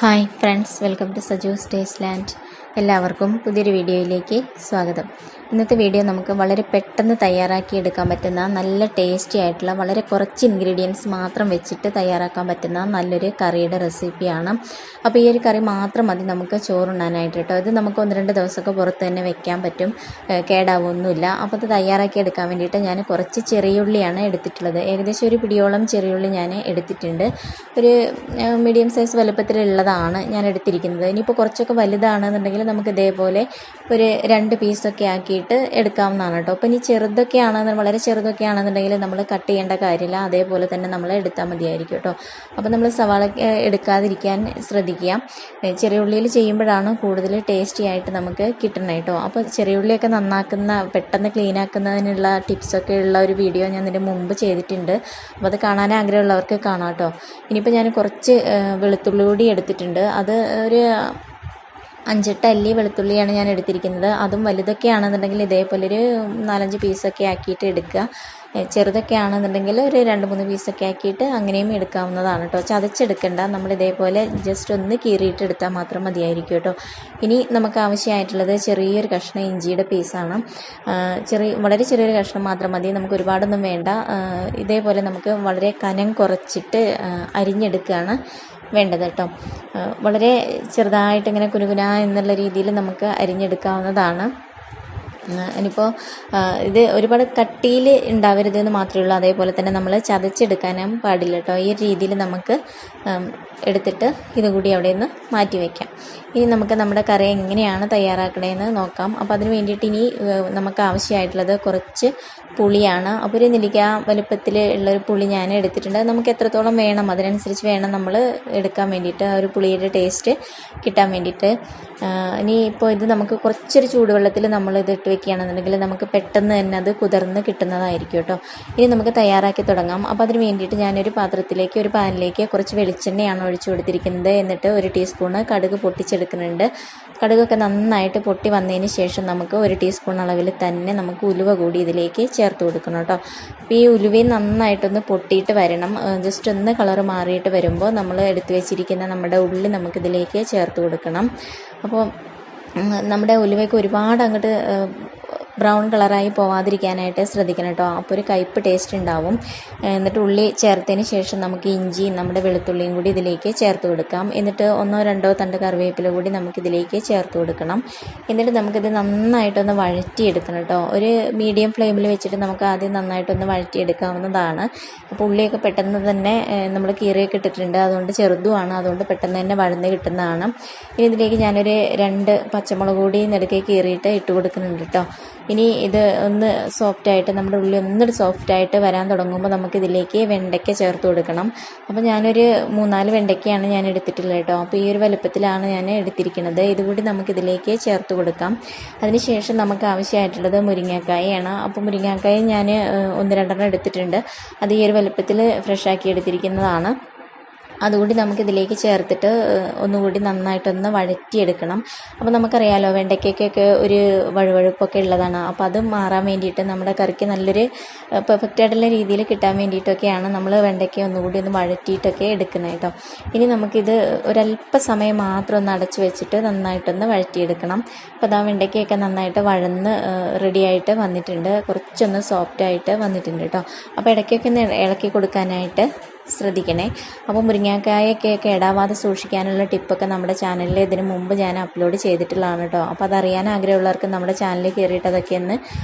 Hi friends, welcome to Saju's taste land. എല്ലാവർക്കും പുതിയൊരു വീഡിയോയിലേക്ക് സ്വാഗതം. ഇന്നത്തെ വീഡിയോ നമുക്ക് വളരെ പെട്ടെന്ന് തയ്യാറാക്കി എടുക്കാൻ പറ്റുന്ന നല്ല ടേസ്റ്റി ആയിട്ടുള്ള വളരെ കുറച്ച് ഇൻഗ്രീഡിയൻസ് മാത്രം വെച്ചിട്ട് തയ്യാറാക്കാൻ പറ്റുന്ന നല്ലൊരു കറിയുടെ റെസിപ്പിയാണ്. അപ്പോൾ ഈ ഒരു കറി മാത്രം മതി നമുക്ക് ചോറുണ്ണാനായിട്ട് കേട്ടോ. ഇത് നമുക്ക് 1-2 ദിവസമൊക്കെ പുറത്ത് തന്നെ വെക്കാൻ പറ്റും, കേടാവൊന്നുമില്ല. അപ്പോൾ ഇത് തയ്യാറാക്കി എടുക്കാൻ വേണ്ടിയിട്ട് ഞാൻ കുറച്ച് ചെറിയുള്ളിയാണ് എടുത്തിട്ടുള്ളത്. ഏകദേശം ഒരു പിടിയോളം ചെറിയുള്ളി ഞാൻ എടുത്തിട്ടുണ്ട്. ഒരു മീഡിയം സൈസ് വലുപ്പത്തിലുള്ളതാണ് ഞാൻ എടുത്തിരിക്കുന്നത്. ഇനിയിപ്പോൾ കുറച്ചൊക്കെ വലുതാണെന്നുണ്ടെങ്കിൽ നമുക്ക് ഇതേപോലെ ഒരു 2 പീസൊക്കെ ആക്കിയിട്ട് എടുക്കാവുന്നതാണ് കേട്ടോ. അപ്പോൾ ഇനി വളരെ ചെറുതൊക്കെ ആണെന്നുണ്ടെങ്കിൽ നമ്മൾ കട്ട് ചെയ്യേണ്ട കാര്യമില്ല, അതേപോലെ തന്നെ നമ്മൾ എടുത്താൽ മതിയായിരിക്കും കേട്ടോ. അപ്പോൾ നമ്മൾ സവാള എടുക്കാതിരിക്കാൻ ശ്രദ്ധിക്കുക. ചെറിയ ഉള്ളിയിൽ ചെയ്യുമ്പോഴാണ് കൂടുതൽ ടേസ്റ്റി ആയിട്ട് നമുക്ക് കിട്ടണം കേട്ടോ. അപ്പോൾ ചെറിയ ഉള്ളിയൊക്കെ പെട്ടെന്ന് ക്ലീൻ ആക്കുന്നതിനുള്ള ടിപ്സൊക്കെ ഉള്ള ഒരു വീഡിയോ ഞാൻ ഇതിന് മുമ്പ് ചെയ്തിട്ടുണ്ട്. അപ്പോൾ അത് കാണാൻ ആഗ്രഹമുള്ളവർക്ക് കാണാം കേട്ടോ. ഇനിയിപ്പോൾ ഞാൻ കുറച്ച് വെളുത്തുള്ളി കൂടി എടുത്തിട്ടുണ്ട്. അത് ഒരു 5-8 അല്ലി വെളുത്തുള്ളിയാണ് ഞാൻ എടുത്തിരിക്കുന്നത്. അതും വലുതൊക്കെ ആണെന്നുണ്ടെങ്കിൽ ഇതേപോലെ ഒരു 4-5 പീസൊക്കെ ആക്കിയിട്ട് എടുക്കുക. ചെറുതൊക്കെ ആണെന്നുണ്ടെങ്കിൽ ഒരു 2-3 പീസൊക്കെ ആക്കിയിട്ട് അങ്ങനെയും എടുക്കാവുന്നതാണ് കേട്ടോ. ചതച്ചെടുക്കണ്ട, നമ്മൾ ഇതേപോലെ ജസ്റ്റ് ഒന്ന് കീറിയിട്ട് എടുത്താൽ മാത്രം മതിയായിരിക്കും കേട്ടോ. ഇനി നമുക്ക് ആവശ്യമായിട്ടുള്ളത് ചെറിയൊരു കഷ്ണം ഇഞ്ചിയുടെ പീസാണ്. വളരെ ചെറിയൊരു കഷ്ണം മാത്രം മതി, നമുക്ക് ഒരുപാടൊന്നും വേണ്ട. ഇതേപോലെ നമുക്ക് വളരെ കനം കുറച്ചിട്ട് അരിഞ്ഞെടുക്കുകയാണ് വേണ്ടത് കേട്ടോ. വളരെ ചെറുതായിട്ട് ഇങ്ങനെ കുനുകുന എന്നുള്ള രീതിയിൽ നമുക്ക് അരിഞ്ഞെടുക്കാവുന്നതാണ്. ഇനിയിപ്പോൾ ഇത് ഒരുപാട് കട്ടിയിൽ ഉണ്ടാവരുതെന്ന് മാത്രമേ ഉള്ളൂ. അതേപോലെ തന്നെ നമ്മൾ ചതച്ചെടുക്കാനും പാടില്ല കേട്ടോ. ഈ രീതിയിൽ നമുക്ക് എടുത്തിട്ട് ഇതുകൂടി അവിടെ നിന്ന് മാറ്റി വയ്ക്കാം. ഇനി നമുക്ക് നമ്മുടെ കറി എങ്ങനെയാണ് തയ്യാറാക്കണതെന്ന് നോക്കാം. അപ്പോൾ അതിന് വേണ്ടിയിട്ട് ഇനി നമുക്ക് ആവശ്യമായിട്ടുള്ളത് കുറച്ച് പുളിയാണ്. അപ്പോൾ ഒരു നെല്ലിക്ക വലുപ്പത്തിൽ ഉള്ളൊരു പുളി ഞാൻ എടുത്തിട്ടുണ്ട്. നമുക്ക് എത്രത്തോളം വേണം അതിനനുസരിച്ച് വേണം നമ്മൾ എടുക്കാൻ വേണ്ടിയിട്ട്, ഒരു പുളിയുടെ ടേസ്റ്റ് കിട്ടാൻ വേണ്ടിയിട്ട്. ഇനി ഇപ്പോൾ ഇത് നമുക്ക് കുറച്ചൊരു ചൂടുവെള്ളത്തിൽ നമ്മൾ ഇത് ഇട്ട് വെക്കുകയാണെന്നുണ്ടെങ്കിൽ നമുക്ക് പെട്ടെന്ന് തന്നെ അത് കുതിർന്ന് കിട്ടുന്നതായിരിക്കും കേട്ടോ. ഇനി നമുക്ക് തയ്യാറാക്കി തുടങ്ങാം. അപ്പോൾ അതിന് വേണ്ടിയിട്ട് ഞാനൊരു പാനിലേക്ക് കുറച്ച് വെളിച്ചെണ്ണയാണ് ഒഴിച്ചു കൊടുത്തിരിക്കുന്നത്. എന്നിട്ട് 1 ടീസ്പൂണ് കടുക് പൊട്ടിച്ചെടുക്കുന്നുണ്ട്. കടുകൊക്കെ നന്നായിട്ട് പൊട്ടി വന്നതിന് ശേഷം നമുക്ക് 1 ടീസ്പൂൺ അളവിൽ തന്നെ നമുക്ക് ഉലുവ കൂടി ഇതിലേക്ക് ചേർത്ത് കൊടുക്കണം കേട്ടോ. അപ്പോൾ ഈ ഉലുവയും നന്നായിട്ടൊന്ന് പൊട്ടിയിട്ട് വരണം. ജസ്റ്റ് ഒന്ന് കളറ് മാറിയിട്ട് വരുമ്പോൾ നമ്മൾ എടുത്തു വെച്ചിരിക്കുന്ന നമ്മുടെ ഉള്ളി നമുക്കിതിലേക്ക് ചേർത്ത് കൊടുക്കണം. അപ്പോൾ നമ്മുടെ ഉലുവയ്ക്ക് ഒരുപാട് അങ്ങോട്ട് ബ്രൗൺ കളറായി പോവാതിരിക്കാനായിട്ട് ശ്രദ്ധിക്കണം കേട്ടോ. അപ്പോൾ ഒരു കയ്പ്പ് ടേസ്റ്റ് ഉണ്ടാവും. എന്നിട്ട് ഉള്ളി ചേർത്തതിന് ശേഷം നമുക്ക് ഇഞ്ചിയും നമ്മുടെ വെളുത്തുള്ളിയും കൂടി ഇതിലേക്ക് ചേർത്ത് കൊടുക്കാം. എന്നിട്ട് 1-2 തണ്ട് കറിവേപ്പില കൂടി നമുക്കിതിലേക്ക് ചേർത്ത് കൊടുക്കണം. എന്നിട്ട് നമുക്കിത് നന്നായിട്ടൊന്ന് വഴറ്റിയെടുക്കണം കേട്ടോ. ഒരു മീഡിയം ഫ്ലെയിമിൽ വെച്ചിട്ട് നമുക്ക് ആദ്യം നന്നായിട്ടൊന്ന് വഴറ്റിയെടുക്കാവുന്നതാണ്. അപ്പോൾ ഉള്ളിയൊക്കെ പെട്ടെന്ന് തന്നെ നമ്മൾ കീറിയൊക്കെ ഇട്ടിട്ടുണ്ട്, അതുകൊണ്ട് ചെറുതുമാണ്, അതുകൊണ്ട് പെട്ടെന്ന് തന്നെ വഴന്ന് കിട്ടുന്നതാണ്. ഇനി ഇതിലേക്ക് ഞാനൊരു 2 പച്ചമുളക് കൂടി നെടുക്കെ കീറിയിട്ട് ഇട്ട് കൊടുക്കുന്നുണ്ട് കേട്ടോ. ഇനി ഇത് ഒന്ന് സോഫ്റ്റായിട്ട്, നമ്മുടെ ഉള്ളി ഒന്നുകൂടി സോഫ്റ്റായിട്ട് വരാൻ തുടങ്ങുമ്പോൾ നമുക്കിതിലേക്ക് വെണ്ടയ്ക്ക ചേർത്ത് കൊടുക്കണം. അപ്പോൾ ഞാനൊരു 3-4 വെണ്ടയ്ക്കയാണ് ഞാൻ എടുത്തിട്ടുള്ളത് കേട്ടോ. അപ്പോൾ ഈ ഒരു വലുപ്പത്തിലാണ് ഞാൻ എടുത്തിരിക്കുന്നത്. ഇതുകൂടി നമുക്കിതിലേക്ക് ചേർത്ത് കൊടുക്കാം. അതിനുശേഷം നമുക്ക് ആവശ്യമായിട്ടുള്ളത് മുരിങ്ങാക്കായാണ്. അപ്പോൾ മുരിങ്ങാക്കായ ഞാൻ 1-2 എടുത്തിട്ടുണ്ട്. അത് ഈ ഒരു വലുപ്പത്തിൽ ഫ്രഷാക്കി എടുത്തിരിക്കുന്നതാണ്. അതുകൂടി നമുക്കിതിലേക്ക് ചേർത്തിട്ട് ഒന്നുകൂടി നന്നായിട്ടൊന്ന് വഴറ്റിയെടുക്കണം. അപ്പോൾ നമുക്കറിയാമല്ലോ വെണ്ടയ്ക്കൊക്കെ ഒരു വഴുവഴുപ്പൊക്കെ ഉള്ളതാണ്. അപ്പോൾ അത് മാറാൻ വേണ്ടിയിട്ട് നമ്മുടെ കറിക്ക് നല്ലൊരു പെർഫെക്റ്റ് ആയിട്ടുള്ള രീതിയിൽ കിട്ടാൻ വേണ്ടിയിട്ടൊക്കെയാണ് നമ്മൾ വെണ്ടയ്ക്ക ഒന്നുകൂടി ഒന്ന് വഴറ്റിയിട്ടൊക്കെ എടുക്കുന്നത് കേട്ടോ. ഇനി നമുക്കിത് ഒരല്പസമയം മാത്രം ഒന്ന് അടച്ചു വെച്ചിട്ട് നന്നായിട്ടൊന്ന് വഴറ്റിയെടുക്കണം. അപ്പോൾ അതാ വെണ്ടയ്ക്കൊക്കെ നന്നായിട്ട് വഴന്ന് റെഡിയായിട്ട് വന്നിട്ടുണ്ട്, കുറച്ചൊന്ന് സോഫ്റ്റായിട്ട് വന്നിട്ടുണ്ട് കേട്ടോ. അപ്പോൾ ഇടയ്ക്കൊക്കെ ഒന്ന് ഇളക്കി കൊടുക്കാനായിട്ട് ശ്രദ്ധിക്കണേ. അപ്പോൾ മുരിങ്ങാക്കായൊക്കെ കേടാവാതെ സൂക്ഷിക്കാനുള്ള ടിപ്പൊക്കെ നമ്മുടെ ചാനലിൽ ഇതിന് മുമ്പ് ഞാൻ അപ്ലോഡ് ചെയ്തിട്ടുള്ളതാണ് കേട്ടോ. അപ്പോൾ അതറിയാൻ ആഗ്രഹമുള്ളവർക്ക് നമ്മുടെ ചാനലിൽ കയറിയിട്ട് അതൊക്കെ ഒന്ന്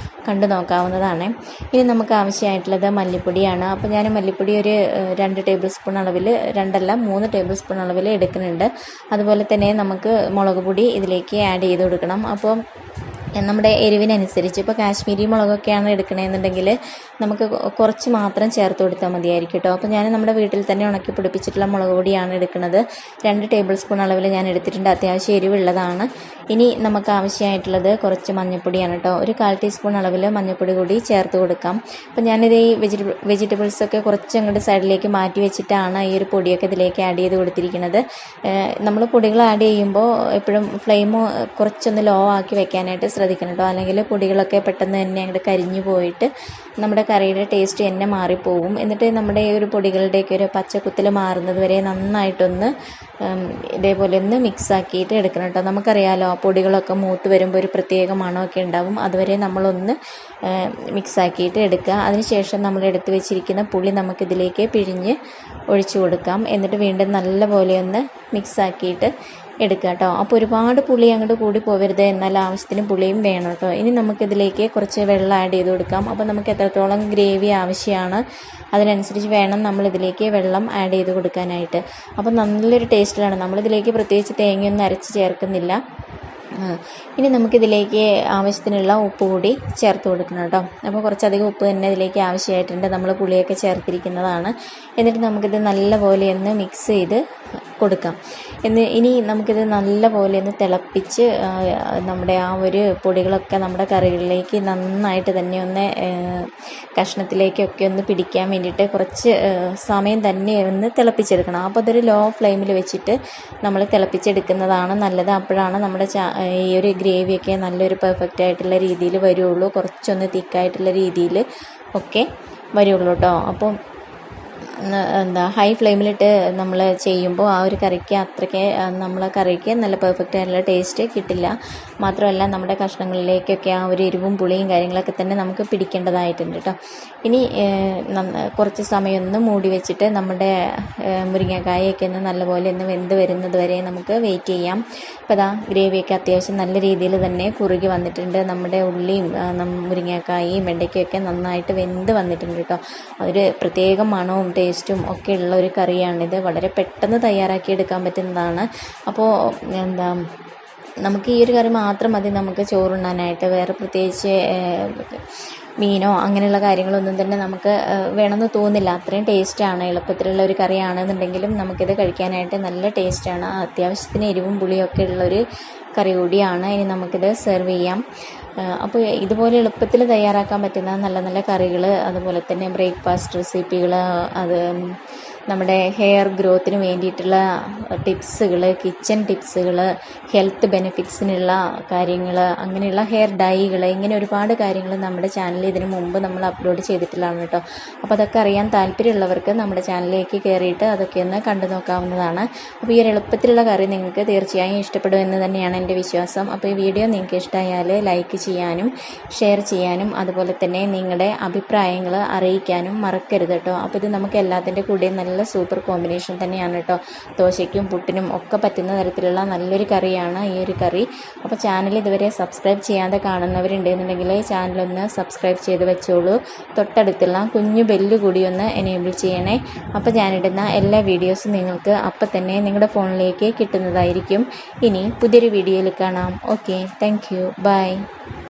കണ്ടു നോക്കാവുന്നതാണ്. ഇനി നമുക്ക് ആവശ്യമായിട്ടുള്ളത് മല്ലിപ്പൊടിയാണ്. അപ്പോൾ ഞാൻ മല്ലിപ്പൊടി ഒരു 2 ടേബിൾ സ്പൂൺ അളവിൽ, 3 ടേബിൾ സ്പൂൺ അളവിൽ എടുക്കുന്നുണ്ട്. അതുപോലെ തന്നെ നമുക്ക് മുളക് പൊടി ഇതിലേക്ക് ആഡ് ചെയ്ത് കൊടുക്കണം. അപ്പോൾ നമ്മുടെ എരിവിനനുസരിച്ച്, ഇപ്പോൾ കാശ്മീരി മുളകൊക്കെയാണ് എടുക്കണമെന്നുണ്ടെങ്കിൽ നമുക്ക് കുറച്ച് മാത്രം ചേർത്ത് കൊടുത്താൽ മതിയായിരിക്കും കേട്ടോ. അപ്പോൾ ഞാൻ നമ്മുടെ വീട്ടിൽ തന്നെ ഉണക്കി പൊടിപ്പിച്ചിട്ടുള്ള മുളക് പൊടിയാണ് എടുക്കുന്നത്. 2 ടേബിൾ സ്പൂൺ അളവിൽ ഞാൻ എടുത്തിട്ടുണ്ട്. അത്യാവശ്യം എരിവുള്ളതാണ്. ഇനി നമുക്ക് ആവശ്യമായിട്ടുള്ളത് കുറച്ച് മഞ്ഞൾപ്പൊടിയാണ് കേട്ടോ. ഒരു 1/4 ടീസ്പൂൺ അളവിൽ മഞ്ഞൾപ്പൊടി കൂടി ചേർത്ത് കൊടുക്കാം. അപ്പോൾ ഞാനിത് ഈ വെജിറ്റബിൾസൊക്കെ കുറച്ച് അങ്ങോട്ട് സൈഡിലേക്ക് മാറ്റി വെച്ചിട്ടാണ് ഈ ഒരു പൊടിയൊക്കെ ഇതിലേക്ക് ആഡ് ചെയ്ത് കൊടുത്തിരിക്കുന്നത്. നമ്മൾ പൊടികൾ ആഡ് ചെയ്യുമ്പോൾ എപ്പോഴും ഫ്ലെയിം കുറച്ചൊന്ന് ലോ ആക്കി വെക്കാനായിട്ട് ശ്രദ്ധിക്കണം കേട്ടോ. അല്ലെങ്കിൽ പൊടികളൊക്കെ പെട്ടെന്ന് തന്നെ അങ്ങോട്ട് കരിഞ്ഞു പോയിട്ട് നമ്മുടെ കറിയുടെ ടേസ്റ്റ് തന്നെ മാറിപ്പോകും. എന്നിട്ട് നമ്മുടെ ഈ ഒരു പൊടികളുടെയൊക്കെ ഒരു പച്ചക്കുത്തിൽ മാറുന്നത് വരെ നന്നായിട്ടൊന്ന് ഇതേപോലെ ഒന്ന് മിക്സ് ആക്കിയിട്ട് എടുക്കണം കേട്ടോ. നമുക്കറിയാമല്ലോ പൊടികളൊക്കെ മൂത്ത് വരുമ്പോൾ ഒരു പ്രത്യേക മണമൊക്കെ ഉണ്ടാവും. അതുവരെ നമ്മളൊന്ന് മിക്സ് ആക്കിയിട്ട് എടുക്കുക. അതിനുശേഷം നമ്മൾ എടുത്ത് വെച്ചിരിക്കുന്ന പുളി നമുക്കിതിലേക്ക് പിഴിഞ്ഞ് ഒഴിച്ചു കൊടുക്കാം. എന്നിട്ട് വീണ്ടും നല്ലപോലെ ഒന്ന് മിക്സ് ആക്കിയിട്ട് എടുക്കുക കേട്ടോ. അപ്പോൾ ഒരുപാട് പുളി അങ്ങോട്ട് കൂടി പോകരുത്, എന്നാൽ ആവശ്യത്തിന് പുളിയും വേണം കേട്ടോ. ഇനി നമുക്കിതിലേക്ക് കുറച്ച് വെള്ളം ആഡ് ചെയ്ത് കൊടുക്കാം. അപ്പോൾ നമുക്ക് എത്രത്തോളം ഗ്രേവി ആവശ്യമാണ് അതിനനുസരിച്ച് വേണം നമ്മളിതിലേക്ക് വെള്ളം ആഡ് ചെയ്ത് കൊടുക്കാനായിട്ട്. അപ്പോൾ നല്ലൊരു ടേസ്റ്റിലാണ്. നമ്മളിതിലേക്ക് പ്രത്യേകിച്ച് തേങ്ങയൊന്നും അരച്ച് ചേർക്കുന്നില്ല. ഇനി നമുക്കിതിലേക്ക് ആവശ്യത്തിനുള്ള ഉപ്പ് കൂടി ചേർത്ത് കൊടുക്കണം കേട്ടോ. അപ്പോൾ കുറച്ചധികം ഉപ്പ് തന്നെ ഇതിലേക്ക് ആവശ്യമായിട്ടുണ്ട്. നമ്മൾ പുളിയൊക്കെ ചേർത്തിരിക്കുന്നതാണ്. എന്നിട്ട് നമുക്കിത് നല്ലപോലെ ഒന്ന് മിക്സ് ചെയ്ത് കൊടുക്കാം. ഇനി നമുക്കിത് നല്ലപോലെ ഒന്ന് തിളപ്പിച്ച് നമ്മുടെ ആ ഒരു പൊടികളൊക്കെ നമ്മുടെ കറികളിലേക്ക് നന്നായിട്ട് തന്നെ ഒന്ന് കഷ്ണത്തിലേക്കൊക്കെ ഒന്ന് പിടിക്കാൻ വേണ്ടിയിട്ട് കുറച്ച് സമയം തന്നെ ഒന്ന് തിളപ്പിച്ചെടുക്കണം. അപ്പോൾ അതൊരു ലോ ഫ്ലെയിമിൽ വെച്ചിട്ട് നമ്മൾ തിളപ്പിച്ചെടുക്കുന്നതാണ് നല്ലത്. അപ്പോഴാണ് നമ്മുടെ ഈ ഒരു ഗ്രേവിയൊക്കെ നല്ലൊരു പെർഫെക്റ്റ് ആയിട്ടുള്ള രീതിയിൽ വരുള്ളൂ. കുറച്ചൊന്ന് തിക്കായിട്ടുള്ള രീതിയിൽ ഒക്കെ വരുള്ളൂ കേട്ടോ. അപ്പം ഹൈ ഫ്ലെയിമിലിട്ട് നമ്മൾ ചെയ്യുമ്പോൾ ആ ഒരു കറിക്ക് അത്രയ്ക്ക് നമ്മളെ കറിക്ക് നല്ല പെർഫെക്റ്റ് ആയിട്ടുള്ള ടേസ്റ്റ് കിട്ടില്ല. മാത്രമല്ല നമ്മുടെ കഷ്ണങ്ങളിലേക്കൊക്കെ ആ ഒരു എരിവും പുളിയും കാര്യങ്ങളൊക്കെ തന്നെ നമുക്ക് പിടിക്കേണ്ടതായിട്ടുണ്ട് കേട്ടോ. ഇനി കുറച്ച് സമയം ഒന്ന് മൂടി വെച്ചിട്ട് നമ്മുടെ മുരിങ്ങക്കായൊക്കെ ഒന്ന് നല്ലപോലെ ഒന്ന് വെന്ത് വരുന്നത് വരെ നമുക്ക് വെയിറ്റ് ചെയ്യാം. അപ്പോൾ അതാ ഗ്രേവിയൊക്കെ അത്യാവശ്യം നല്ല രീതിയിൽ തന്നെ കുറുകി വന്നിട്ടുണ്ട്. നമ്മുടെ ഉള്ളിയും മുരിങ്ങക്കായും വെണ്ടയ്ക്കൊക്കെ നന്നായിട്ട് വെന്ത് വന്നിട്ടുണ്ട് കേട്ടോ. ഒരു പ്രത്യേക മണവും ടേസ്റ്റും ഒക്കെ ഉള്ള ഒരു കറിയാണിത്. വളരെ പെട്ടെന്ന് തയ്യാറാക്കിയെടുക്കാൻ പറ്റുന്നതാണ്. അപ്പോൾ നമുക്ക് ഈ ഒരു കറി മാത്രം മതി നമുക്ക് ചോറുണ്ണാനായിട്ട്. വേറെ പ്രത്യേകിച്ച് മീനോ അങ്ങനെയുള്ള കാര്യങ്ങളൊന്നും തന്നെ നമുക്ക് വേണമെന്ന് തോന്നില്ല. അത്രയും ടേസ്റ്റാണ്. എളുപ്പത്തിലുള്ള ഒരു കറിയാണെന്നുണ്ടെങ്കിലും നമുക്കിത് കഴിക്കാനായിട്ട് നല്ല ടേസ്റ്റാണ്. അത്യാവശ്യത്തിന് എരിവും പുളിയൊക്കെ ഉള്ളൊരു കറി കൂടിയാണ്. ഇനി നമുക്കിത് സെർവ് ചെയ്യാം. അപ്പോൾ ഇതുപോലെ എളുപ്പത്തിൽ തയ്യാറാക്കാൻ പറ്റുന്ന നല്ല നല്ല കറികൾ, അതുപോലെ തന്നെ ബ്രേക്ക്ഫാസ്റ്റ് റെസിപ്പികൾ, അത് നമ്മുടെ ഹെയർ ഗ്രോത്തിന് വേണ്ടിയിട്ടുള്ള ടിപ്സുകൾ, കിച്ചൺ ടിപ്സുകൾ, ഹെൽത്ത് ബെനിഫിറ്റ്സിനുള്ള കാര്യങ്ങൾ, അങ്ങനെയുള്ള ഹെയർ ഡൈകൾ, ഇങ്ങനെ ഒരുപാട് കാര്യങ്ങൾ നമ്മുടെ ചാനലിൽ ഇതിനു മുമ്പ് നമ്മൾ അപ്ലോഡ് ചെയ്തിട്ടുള്ളതാണ് കേട്ടോ. അപ്പോൾ അതൊക്കെ അറിയാൻ താല്പര്യമുള്ളവർക്ക് നമ്മുടെ ചാനലിലേക്ക് കയറിയിട്ട് അതൊക്കെ ഒന്ന് കണ്ടു നോക്കാവുന്നതാണ്. അപ്പോൾ ഈ ഒരു എളുപ്പത്തിലുള്ള കറി നിങ്ങൾക്ക് തീർച്ചയായും ഇഷ്ടപ്പെടുമെന്ന് തന്നെയാണ് എൻ്റെ വിശ്വാസം. അപ്പോൾ ഈ വീഡിയോ നിങ്ങൾക്ക് ഇഷ്ടമായാൽ ലൈക്ക് ചെയ്യാനും ഷെയർ ചെയ്യാനും അതുപോലെ തന്നെ നിങ്ങളുടെ അഭിപ്രായങ്ങൾ അറിയിക്കാനും മറക്കരുത് കേട്ടോ. അപ്പോൾ ഇത് നമുക്ക് എല്ലാത്തിൻ്റെ കൂടെയും നല്ല സൂപ്പർ കോമ്പിനേഷൻ തന്നെയാണ് കേട്ടോ. ദോശയ്ക്കും പുട്ടിനും ഒക്കെ പറ്റുന്ന തരത്തിലുള്ള നല്ലൊരു കറിയാണ് ഈ ഒരു കറി. അപ്പോൾ ചാനൽ ഇതുവരെ സബ്സ്ക്രൈബ് ചെയ്യാതെ കാണുന്നവരുണ്ടെന്നുണ്ടെങ്കിൽ ചാനലൊന്ന് സബ്സ്ക്രൈബ് ചെയ്ത് വെച്ചോളൂ. തൊട്ടടുത്തുള്ള കുഞ്ഞു ബെല്ല് കൂടി ഒന്ന് എനേബിൾ ചെയ്യണേ. അപ്പോൾ ഞാനിടുന്ന എല്ലാ വീഡിയോസും നിങ്ങൾക്ക് അപ്പം തന്നെ നിങ്ങളുടെ ഫോണിലേക്ക് കിട്ടുന്നതായിരിക്കും. ഇനി പുതിയൊരു വീഡിയോയിൽ കാണാം. Okay, thank you, by.